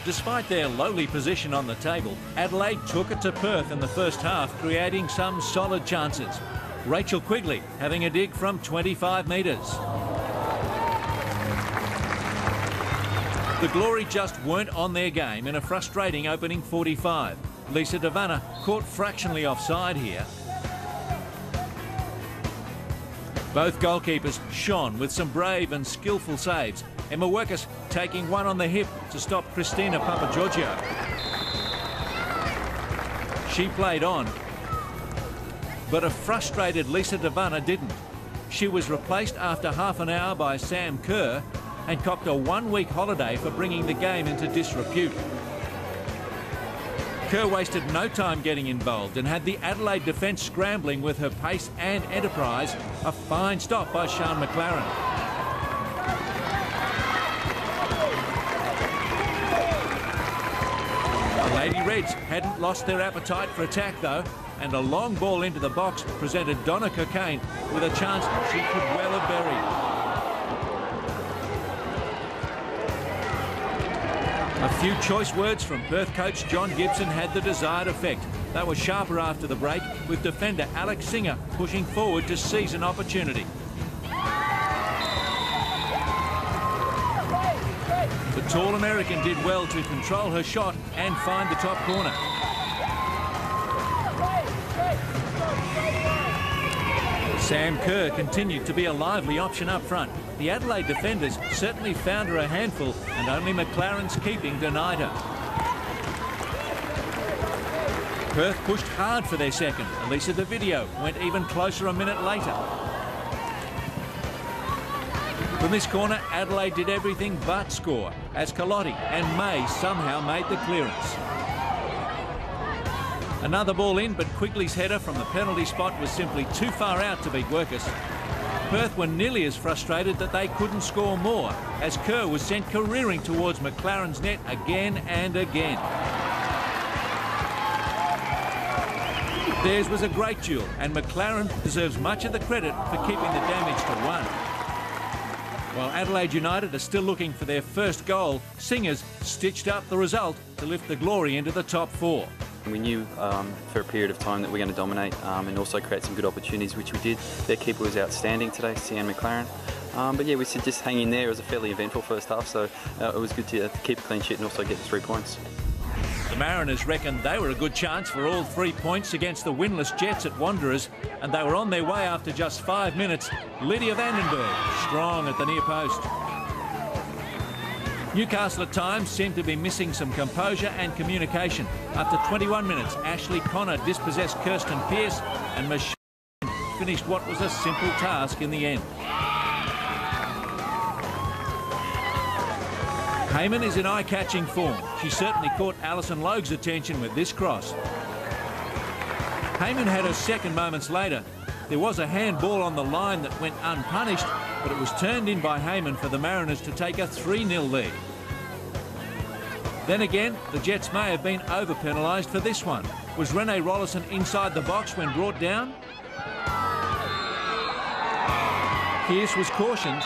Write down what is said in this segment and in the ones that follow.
Despite their lowly position on the table, Adelaide took it to Perth in the first half, creating some solid chances. Rachel Quigley having a dig from 25 metres. The Glory just weren't on their game in a frustrating opening 45. Lisa Devanna caught fractionally offside here. Both goalkeepers shone with some brave and skillful saves. Emma Workus taking one on the hip to stop Christina Papagiorgio. She played on, but a frustrated Lisa Devanna didn't. She was replaced after half an hour by Sam Kerr and copped a one-week holiday for bringing the game into disrepute. Kerr wasted no time getting involved and had the Adelaide defence scrambling with her pace and enterprise. A fine stop by Sian McLaren. The Lady Reds hadn't lost their appetite for attack though, and a long ball into the box presented Donna Cockayne with a chance she could well have buried. A few choice words from Perth coach John Gibson had the desired effect. They were sharper after the break, with defender Alex Singer pushing forward to seize an opportunity. The tall American did well to control her shot and find the top corner. Sam Kerr continued to be a lively option up front. The Adelaide defenders certainly found her a handful, and only McLaren's keeping denied her. Perth pushed hard for their second. Elisa Davidio went even closer a minute later. From this corner, Adelaide did everything but score, as Calotti and May somehow made the clearance. Another ball in, but Quigley's header from the penalty spot was simply too far out to beat Workus. Perth were nearly as frustrated that they couldn't score more, as Kerr was sent careering towards McLaren's net again and again. Theirs was a great duel, and McLaren deserves much of the credit for keeping the damage to 1. While Adelaide United are still looking for their first goal, Singers stitched up the result to lift the Glory into the top 4. We knew for a period of time that we're going to dominate and also create some good opportunities, which we did. Their keeper was outstanding today, Sian McLaren. But yeah, we should just hang in there. It was a fairly eventful first half, so it was good to keep a clean sheet and also get the 3 points. The Mariners reckoned they were a good chance for all 3 points against the winless Jets at Wanderers, and they were on their way after just 5 minutes. Lydia Vandenberg strong at the near post. Newcastle at times seemed to be missing some composure and communication. After 21 minutes, Ashley Connor dispossessed Kirsten Pearce, and Michelle finished what was a simple task in the end. Heyman is in eye-catching form. She certainly caught Alison Logue's attention with this cross. Heyman had her second moments later. There was a handball on the line that went unpunished, but it was turned in by Heyman for the Mariners to take a 3-0 lead. Then again, the Jets may have been over-penalised for this one. Was Renee Rollison inside the box when brought down? Pearce was cautioned.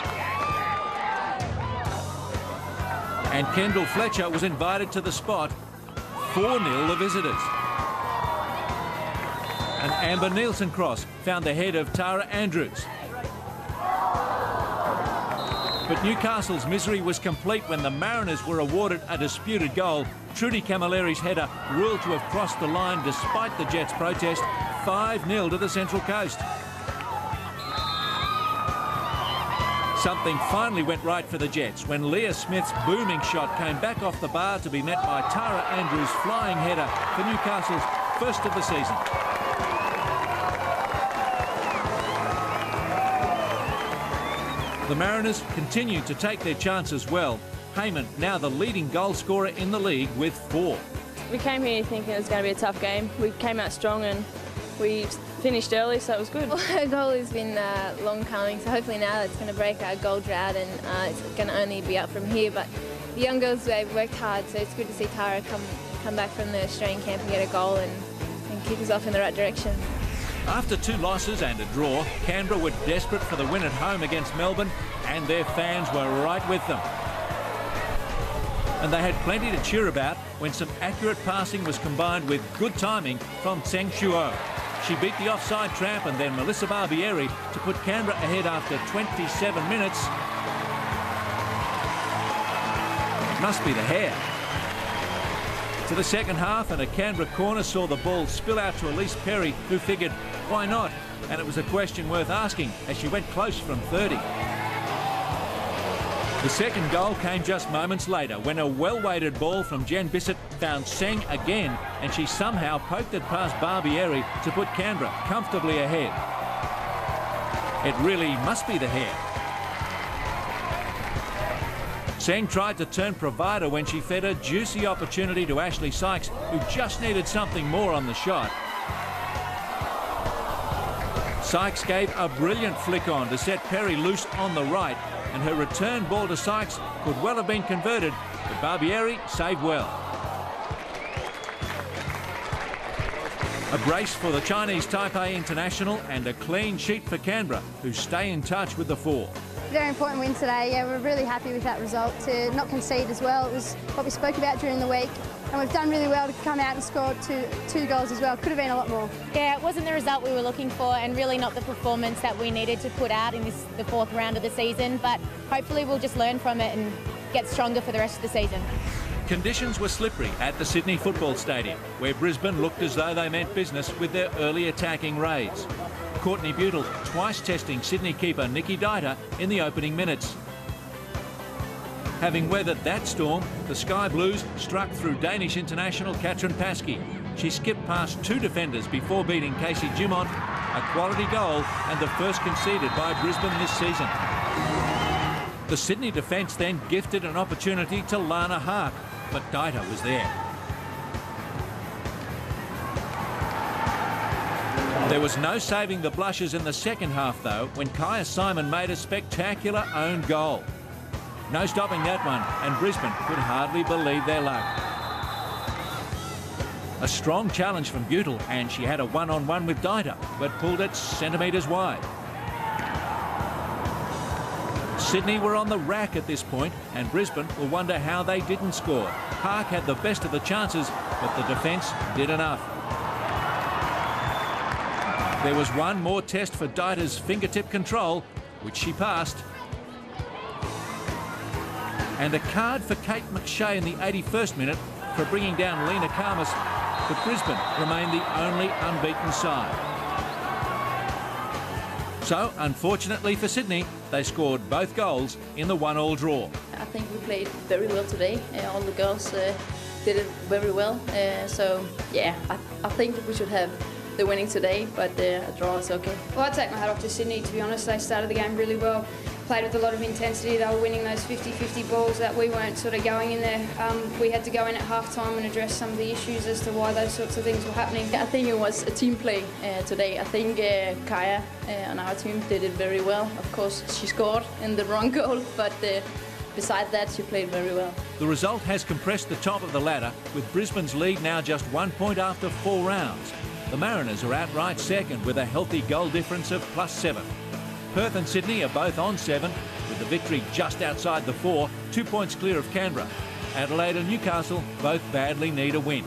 And Kendall Fletcher was invited to the spot. 4-0 the visitors. An Amber Nielsen cross found the head of Tara Andrews. But Newcastle's misery was complete when the Mariners were awarded a disputed goal. Trudy Camilleri's header ruled to have crossed the line despite the Jets' protest. 5-0 to the Central Coast. Something finally went right for the Jets when Leah Smith's booming shot came back off the bar to be met by Tara Andrews' flying header for Newcastle's first of the season. The Mariners continued to take their chances well. Heyman, now the leading goal scorer in the league with 4. We came here thinking it was going to be a tough game. We came out strong and we finished early, so it was good. Well, our goal has been long coming, so hopefully now it's going to break our goal drought and it's going to only be up from here. But the young girls, they've worked hard, so it's good to see Tara come back from the Australian camp and get a goal and kick us off in the right direction. After 2 losses and a draw, Canberra were desperate for the win at home against Melbourne, and their fans were right with them. And they had plenty to cheer about when some accurate passing was combined with good timing from Tseng Shuo. She beat the offside tramp and then Melissa Barbieri to put Canberra ahead after 27 minutes. It must be the hair. To the second half, and a Canberra corner saw the ball spill out to Elise Perry, who figured, why not? And it was a question worth asking as she went close from 30. The second goal came just moments later when a well-weighted ball from Jen Bissett found Tseng again, and she somehow poked it past Barbieri to put Canberra comfortably ahead. It really must be the hair. Tseng tried to turn provider when she fed a juicy opportunity to Ashley Sykes, who just needed something more on the shot. Sykes gave a brilliant flick on to set Perry loose on the right, and her return ball to Sykes could well have been converted, but Barbieri saved well. A brace for the Chinese Taipei International and a clean sheet for Canberra, who stay in touch with the four. Very important win today. Yeah, we're really happy with that result. To not concede as well, it was what we spoke about during the week, and we've done really well to come out and score two goals as well. Could have been a lot more. Yeah, it wasn't the result we were looking for, and really not the performance that we needed to put out in the fourth round of the season, but hopefully we'll just learn from it and get stronger for the rest of the season. Conditions were slippery at the Sydney Football Stadium, where Brisbane looked as though they meant business with their early attacking raids. Courtney Butel twice testing Sydney keeper Nikki Dieter in the opening minutes. Having weathered that storm, the Sky Blues struck through Danish international Katrin Paskey. She skipped past two defenders before beating Casey Dumont, a quality goal and the first conceded by Brisbane this season. The Sydney defence then gifted an opportunity to Lana Haak, but Dieter was there. There was no saving the blushes in the second half, though, when Kaya Simon made a spectacular own goal. No stopping that one, and Brisbane could hardly believe their luck. A strong challenge from Butel, and she had a one-on-one with Dieter, but pulled it centimetres wide. Sydney were on the rack at this point, and Brisbane will wonder how they didn't score. Haak had the best of the chances, but the defence did enough. There was one more test for Dieter's fingertip control, which she passed. And a card for Kate McShay in the 81st minute for bringing down Lena Karmas, but Brisbane remained the only unbeaten side. So, unfortunately for Sydney, they scored both goals in the 1-1 draw. I think we played very well today. All the girls did it very well. So, yeah, I think we should have the winning today, but a draw is okay. Well, I take my hat off to Sydney, to be honest. They started the game really well, played with a lot of intensity. They were winning those 50-50 balls that we weren't sort of going in there. We had to go in at half-time and address some of the issues as to why those sorts of things were happening. I think it was a team play today. I think Kaya on our team did it very well. Of course, she scored in the wrong goal, but besides that, she played very well. The result has compressed the top of the ladder, with Brisbane's lead now just 1 point after 4 rounds. The Mariners are outright second with a healthy goal difference of +7. Perth and Sydney are both on 7, with the victory just outside the 4, 2 points clear of Canberra. Adelaide and Newcastle both badly need a win.